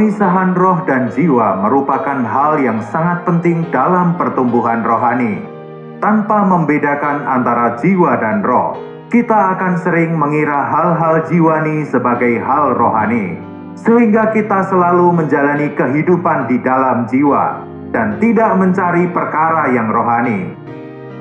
Pemisahan roh dan jiwa merupakan hal yang sangat penting dalam pertumbuhan rohani. Tanpa membedakan antara jiwa dan roh, kita akan sering mengira hal-hal jiwani sebagai hal rohani, sehingga kita selalu menjalani kehidupan di dalam jiwa dan tidak mencari perkara yang rohani.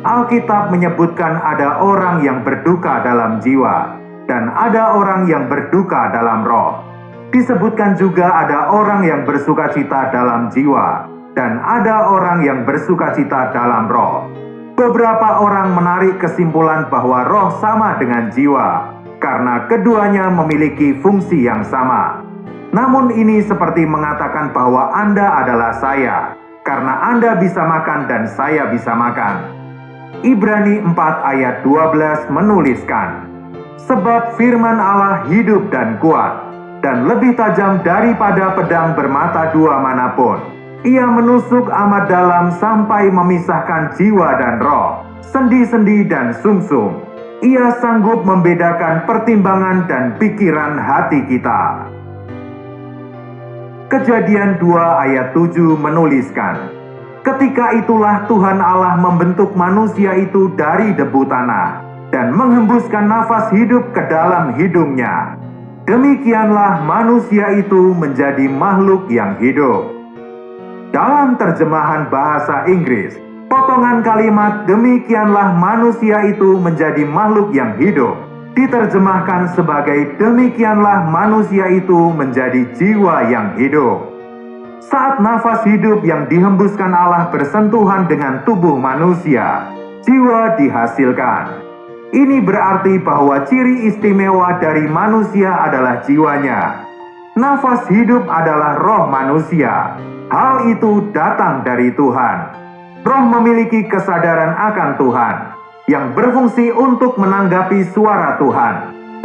Alkitab menyebutkan ada orang yang berduka dalam jiwa dan ada orang yang berduka dalam roh. Disebutkan juga ada orang yang bersukacita dalam jiwa dan ada orang yang bersukacita dalam roh. Beberapa orang menarik kesimpulan bahwa roh sama dengan jiwa karena keduanya memiliki fungsi yang sama. Namun ini seperti mengatakan bahwa Anda adalah saya karena Anda bisa makan dan saya bisa makan. Ibrani 4 ayat 12 menuliskan, "Sebab firman Allah hidup dan kuat, dan lebih tajam daripada pedang bermata dua manapun. Ia menusuk amat dalam sampai memisahkan jiwa dan roh, sendi-sendi dan sumsum. Ia sanggup membedakan pertimbangan dan pikiran hati kita." Kejadian 2 ayat 7 menuliskan, "Ketika itulah Tuhan Allah membentuk manusia itu dari debu tanah, dan menghembuskan nafas hidup ke dalam hidungnya. Demikianlah manusia itu menjadi makhluk yang hidup." Dalam terjemahan bahasa Inggris, potongan kalimat "demikianlah manusia itu menjadi makhluk yang hidup" diterjemahkan sebagai "demikianlah manusia itu menjadi jiwa yang hidup." Saat nafas hidup yang dihembuskan Allah bersentuhan dengan tubuh manusia, jiwa dihasilkan. Ini berarti bahwa ciri istimewa dari manusia adalah jiwanya. Nafas hidup adalah roh manusia. Hal itu datang dari Tuhan. Roh memiliki kesadaran akan Tuhan, yang berfungsi untuk menanggapi suara Tuhan,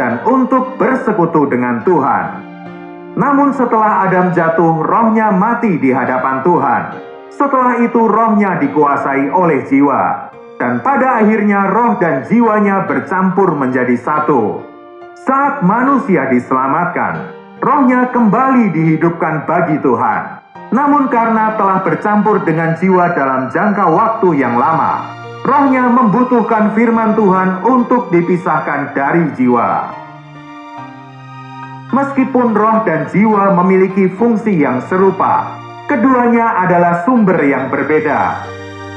dan untuk bersekutu dengan Tuhan. Namun setelah Adam jatuh, rohnya mati di hadapan Tuhan. Setelah itu rohnya dikuasai oleh jiwa, dan pada akhirnya roh dan jiwanya bercampur menjadi satu. Saat manusia diselamatkan, rohnya kembali dihidupkan bagi Tuhan. Namun karena telah bercampur dengan jiwa dalam jangka waktu yang lama, rohnya membutuhkan firman Tuhan untuk dipisahkan dari jiwa. Meskipun roh dan jiwa memiliki fungsi yang serupa, keduanya adalah sumber yang berbeda.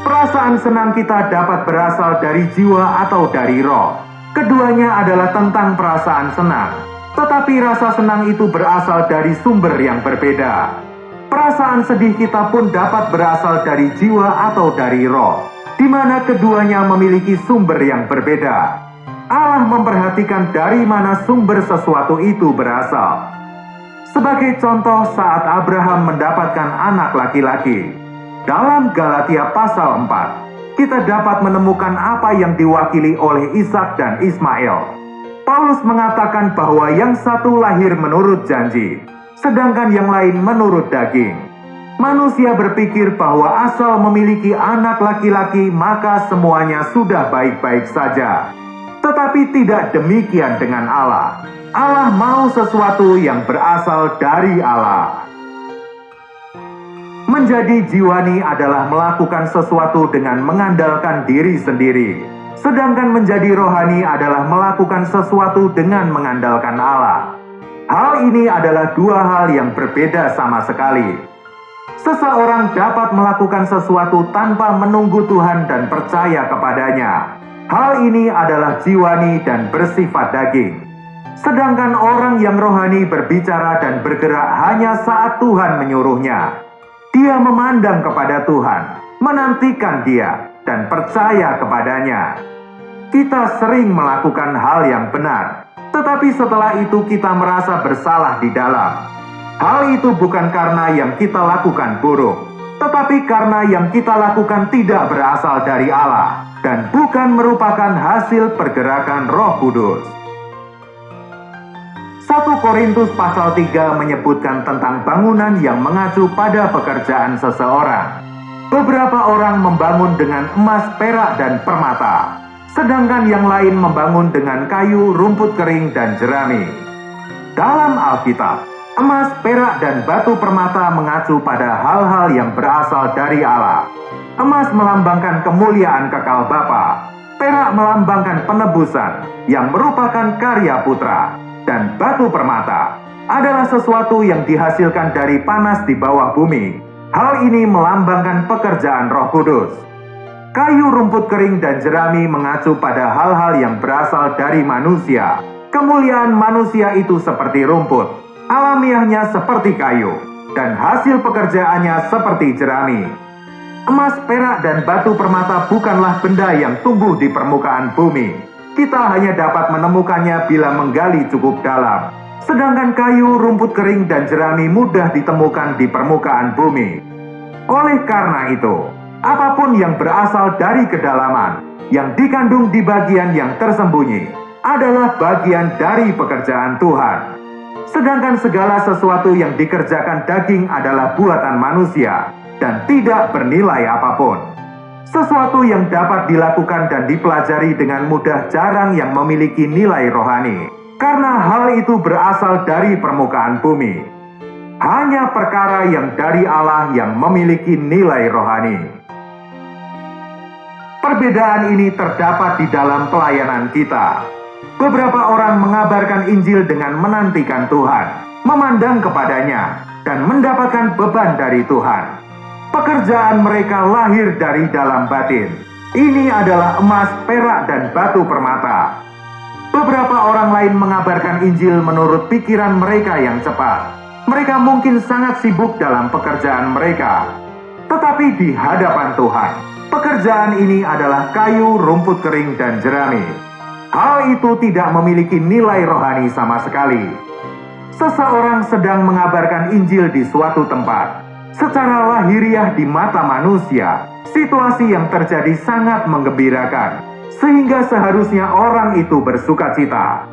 Perasaan senang kita dapat berasal dari jiwa atau dari roh. Keduanya adalah tentang perasaan senang, tetapi rasa senang itu berasal dari sumber yang berbeda. Perasaan sedih kita pun dapat berasal dari jiwa atau dari roh, di mana keduanya memiliki sumber yang berbeda. Allah memperhatikan dari mana sumber sesuatu itu berasal. Sebagai contoh, saat Abraham mendapatkan anak laki-laki, dalam Galatia pasal 4, kita dapat menemukan apa yang diwakili oleh Ishak dan Ismail. Paulus mengatakan bahwa yang satu lahir menurut janji, sedangkan yang lain menurut daging. Manusia berpikir bahwa asal memiliki anak laki-laki maka semuanya sudah baik-baik saja. Tetapi tidak demikian dengan Allah. Allah mau sesuatu yang berasal dari Allah. Menjadi jiwani adalah melakukan sesuatu dengan mengandalkan diri sendiri. Sedangkan menjadi rohani adalah melakukan sesuatu dengan mengandalkan Allah. Hal ini adalah dua hal yang berbeda sama sekali. Seseorang dapat melakukan sesuatu tanpa menunggu Tuhan dan percaya kepadanya. Hal ini adalah jiwani dan bersifat daging. Sedangkan orang yang rohani berbicara dan bergerak hanya saat Tuhan menyuruhnya. Dia memandang kepada Tuhan, menantikan Dia, dan percaya kepadanya. Kita sering melakukan hal yang benar, tetapi setelah itu kita merasa bersalah di dalam. Hal itu bukan karena yang kita lakukan buruk, tetapi karena yang kita lakukan tidak berasal dari Allah, dan bukan merupakan hasil pergerakan Roh Kudus. 1 Korintus pasal 3 menyebutkan tentang bangunan yang mengacu pada pekerjaan seseorang. Beberapa orang membangun dengan emas, perak, dan permata, sedangkan yang lain membangun dengan kayu, rumput kering, dan jerami. Dalam Alkitab, Emas, perak, dan batu permata mengacu pada hal-hal yang berasal dari Allah. Emas melambangkan kemuliaan kekal Bapa. Perak melambangkan penebusan yang merupakan karya Putra. Dan batu permata adalah sesuatu yang dihasilkan dari panas di bawah bumi. Hal ini melambangkan pekerjaan Roh Kudus. Kayu, rumput kering, dan jerami mengacu pada hal-hal yang berasal dari manusia. Kemuliaan manusia itu seperti rumput, alamiahnya seperti kayu, dan hasil pekerjaannya seperti jerami. Emas, perak, dan batu permata bukanlah benda yang tumbuh di permukaan bumi. Kita hanya dapat menemukannya bila menggali cukup dalam. Sedangkan kayu, rumput kering, dan jerami mudah ditemukan di permukaan bumi. Oleh karena itu, apapun yang berasal dari kedalaman, yang dikandung di bagian yang tersembunyi, adalah bagian dari pekerjaan Tuhan. Sedangkan segala sesuatu yang dikerjakan daging adalah buatan manusia dan tidak bernilai apapun. Sesuatu yang dapat dilakukan dan dipelajari dengan mudah jarang yang memiliki nilai rohani, karena hal itu berasal dari permukaan bumi. Hanya perkara yang dari Allah yang memiliki nilai rohani. Perbedaan ini terdapat di dalam pelayanan kita. Beberapa orang mengabarkan Injil dengan menantikan Tuhan, memandang kepadanya, dan mendapatkan beban dari Tuhan. Pekerjaan mereka lahir dari dalam batin. Ini adalah emas, perak, dan batu permata. Beberapa orang lain mengabarkan Injil menurut pikiran mereka yang cepat. Mereka mungkin sangat sibuk dalam pekerjaan mereka. Tetapi di hadapan Tuhan, pekerjaan ini adalah kayu, rumput kering, dan jerami. Hal itu tidak memiliki nilai rohani sama sekali. Seseorang sedang mengabarkan Injil di suatu tempat. Secara lahiriah di mata manusia, situasi yang terjadi sangat menggembirakan, sehingga seharusnya orang itu bersukacita.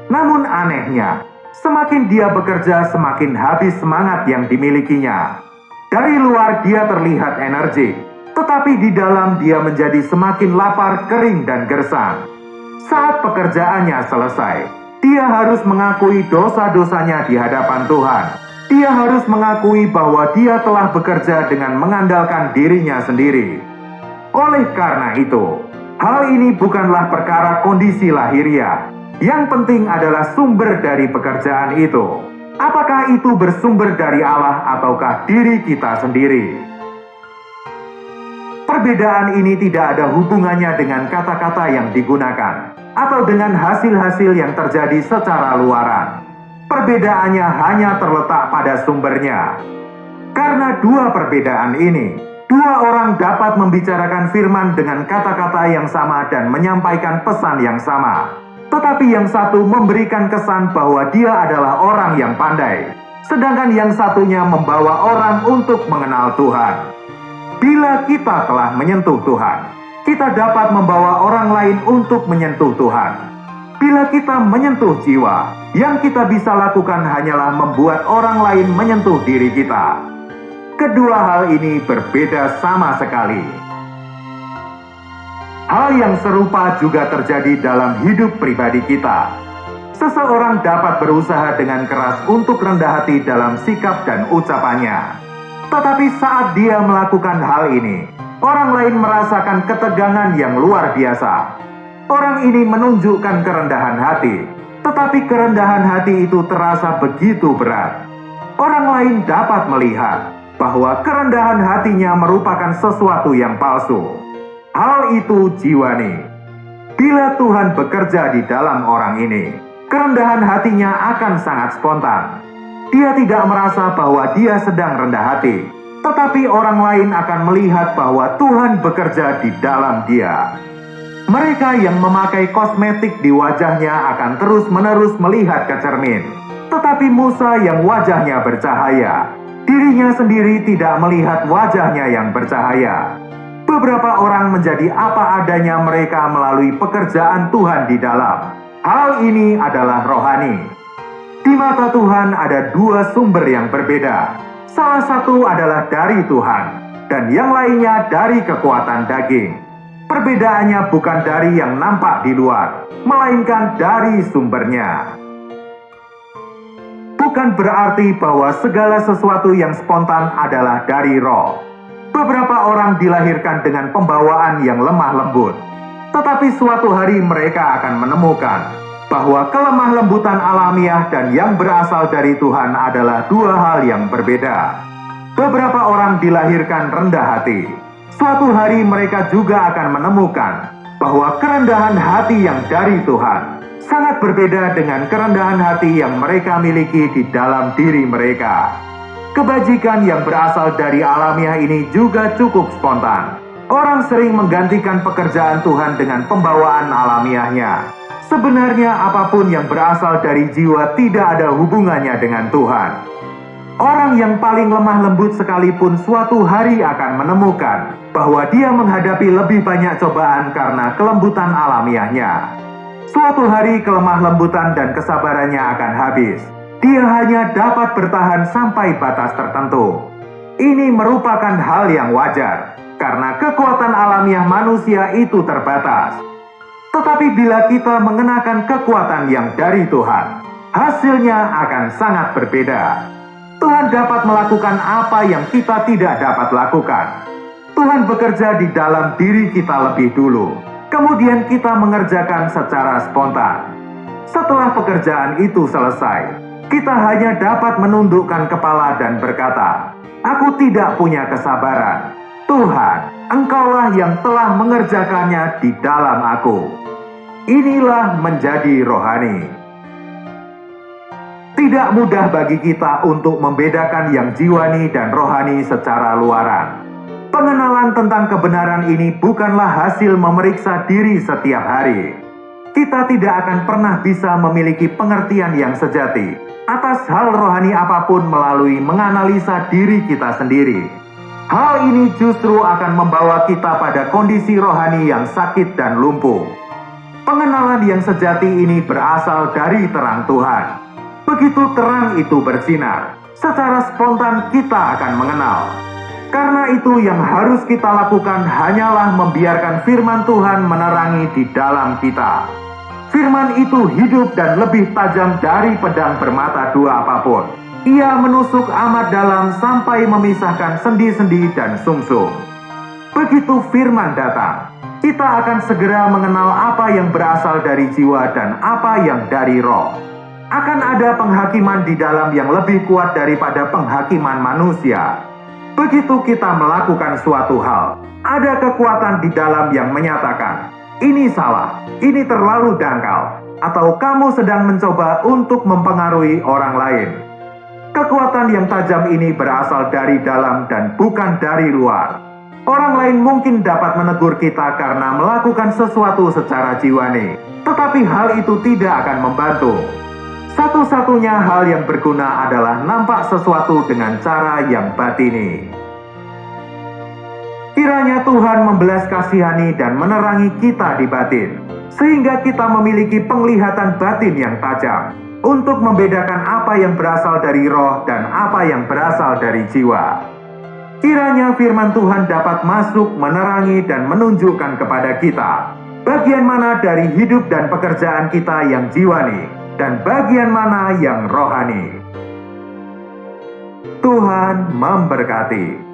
Namun anehnya, semakin dia bekerja, semakin habis semangat yang dimilikinya. Dari luar dia terlihat energik, tetapi di dalam dia menjadi semakin lapar, kering, dan gersang. Saat pekerjaannya selesai, dia harus mengakui dosa-dosanya di hadapan Tuhan. Dia harus mengakui bahwa dia telah bekerja dengan mengandalkan dirinya sendiri. Oleh karena itu, hal ini bukanlah perkara kondisi lahiriah. Yang penting adalah sumber dari pekerjaan itu. Apakah itu bersumber dari Allah ataukah diri kita sendiri? Perbedaan ini tidak ada hubungannya dengan kata-kata yang digunakan atau dengan hasil-hasil yang terjadi secara luaran. Perbedaannya hanya terletak pada sumbernya. Karena dua perbedaan ini, dua orang dapat membicarakan firman dengan kata-kata yang sama dan menyampaikan pesan yang sama. Tetapi yang satu memberikan kesan bahwa dia adalah orang yang pandai, sedangkan yang satunya membawa orang untuk mengenal Tuhan. Bila kita telah menyentuh Tuhan, kita dapat membawa orang lain untuk menyentuh Tuhan. Bila kita menyentuh jiwa, yang kita bisa lakukan hanyalah membuat orang lain menyentuh diri kita. Kedua hal ini berbeda sama sekali. Hal yang serupa juga terjadi dalam hidup pribadi kita. Seseorang dapat berusaha dengan keras untuk rendah hati dalam sikap dan ucapannya. Tetapi saat dia melakukan hal ini, orang lain merasakan ketegangan yang luar biasa. Orang ini menunjukkan kerendahan hati, tetapi kerendahan hati itu terasa begitu berat. Orang lain dapat melihat bahwa kerendahan hatinya merupakan sesuatu yang palsu. Hal itu jiwani. Bila Tuhan bekerja di dalam orang ini, kerendahan hatinya akan sangat spontan. Dia tidak merasa bahwa dia sedang rendah hati, tetapi orang lain akan melihat bahwa Tuhan bekerja di dalam dia. Mereka yang memakai kosmetik di wajahnya akan terus-menerus melihat ke cermin. Tetapi Musa yang wajahnya bercahaya, dirinya sendiri tidak melihat wajahnya yang bercahaya. Beberapa orang menjadi apa adanya mereka melalui pekerjaan Tuhan di dalam. Hal ini adalah rohani. Di mata Tuhan ada dua sumber yang berbeda. Salah satu adalah dari Tuhan, dan yang lainnya dari kekuatan daging. Perbedaannya bukan dari yang nampak di luar, melainkan dari sumbernya. bukan berarti bahwa segala sesuatu yang spontan adalah dari roh. Beberapa orang dilahirkan dengan pembawaan yang lemah lembut, tetapi suatu hari mereka akan menemukan bahwa kelemah lembutan alamiah dan yang berasal dari Tuhan adalah dua hal yang berbeda. Beberapa orang dilahirkan rendah hati. Suatu hari mereka juga akan menemukan bahwa kerendahan hati yang dari Tuhan sangat berbeda dengan kerendahan hati yang mereka miliki di dalam diri mereka. Kebajikan yang berasal dari alamiah ini juga cukup spontan. Orang sering menggantikan pekerjaan Tuhan dengan pembawaan alamiahnya. Sebenarnya apapun yang berasal dari jiwa tidak ada hubungannya dengan Tuhan. Orang yang paling lemah lembut sekalipun suatu hari akan menemukan bahwa dia menghadapi lebih banyak cobaan karena kelembutan alamiahnya. Suatu hari kelemah lembutan dan kesabarannya akan habis. Dia hanya dapat bertahan sampai batas tertentu. Ini merupakan hal yang wajar, karena kekuatan alamiah manusia itu terbatas. Tetapi bila kita mengenakan kekuatan yang dari Tuhan, hasilnya akan sangat berbeda. Tuhan dapat melakukan apa yang kita tidak dapat lakukan. Tuhan bekerja di dalam diri kita lebih dulu. Kemudian kita mengerjakan secara spontan. Setelah pekerjaan itu selesai, kita hanya dapat menundukkan kepala dan berkata, "Aku tidak punya kesabaran. Tuhan, Engkaulah yang telah mengerjakannya di dalam aku." Inilah menjadi rohani. Tidak mudah bagi kita untuk membedakan yang jiwani dan rohani secara luaran. Pengenalan tentang kebenaran ini bukanlah hasil memeriksa diri setiap hari. Kita tidak akan pernah bisa memiliki pengertian yang sejati atas hal rohani apapun melalui menganalisa diri kita sendiri. Hal ini justru akan membawa kita pada kondisi rohani yang sakit dan lumpuh. Pengenalan yang sejati ini berasal dari terang Tuhan. Begitu terang itu bersinar, secara spontan kita akan mengenal. Karena itu yang harus kita lakukan hanyalah membiarkan firman Tuhan menerangi di dalam kita. Firman itu hidup dan lebih tajam dari pedang bermata dua apapun. Ia menusuk amat dalam sampai memisahkan sendi-sendi dan sumsum. Begitu firman datang, kita akan segera mengenal apa yang berasal dari jiwa dan apa yang dari roh. Akan ada penghakiman di dalam yang lebih kuat daripada penghakiman manusia. Begitu kita melakukan suatu hal, ada kekuatan di dalam yang menyatakan, "Ini salah, ini terlalu dangkal," atau kamu sedang mencoba untuk mempengaruhi orang lain. Kekuatan yang tajam ini berasal dari dalam dan bukan dari luar. Orang lain mungkin dapat menegur kita karena melakukan sesuatu secara jiwani, tetapi hal itu tidak akan membantu. Satu-satunya hal yang berguna adalah nampak sesuatu dengan cara yang batini. Kiranya Tuhan membelas kasihani dan menerangi kita di batin, sehingga kita memiliki penglihatan batin yang tajam untuk membedakan apa yang berasal dari roh dan apa yang berasal dari jiwa. Kiranya firman Tuhan dapat masuk, menerangi dan menunjukkan kepada kita bagian mana dari hidup dan pekerjaan kita yang jiwani dan bagian mana yang rohani. Tuhan memberkati.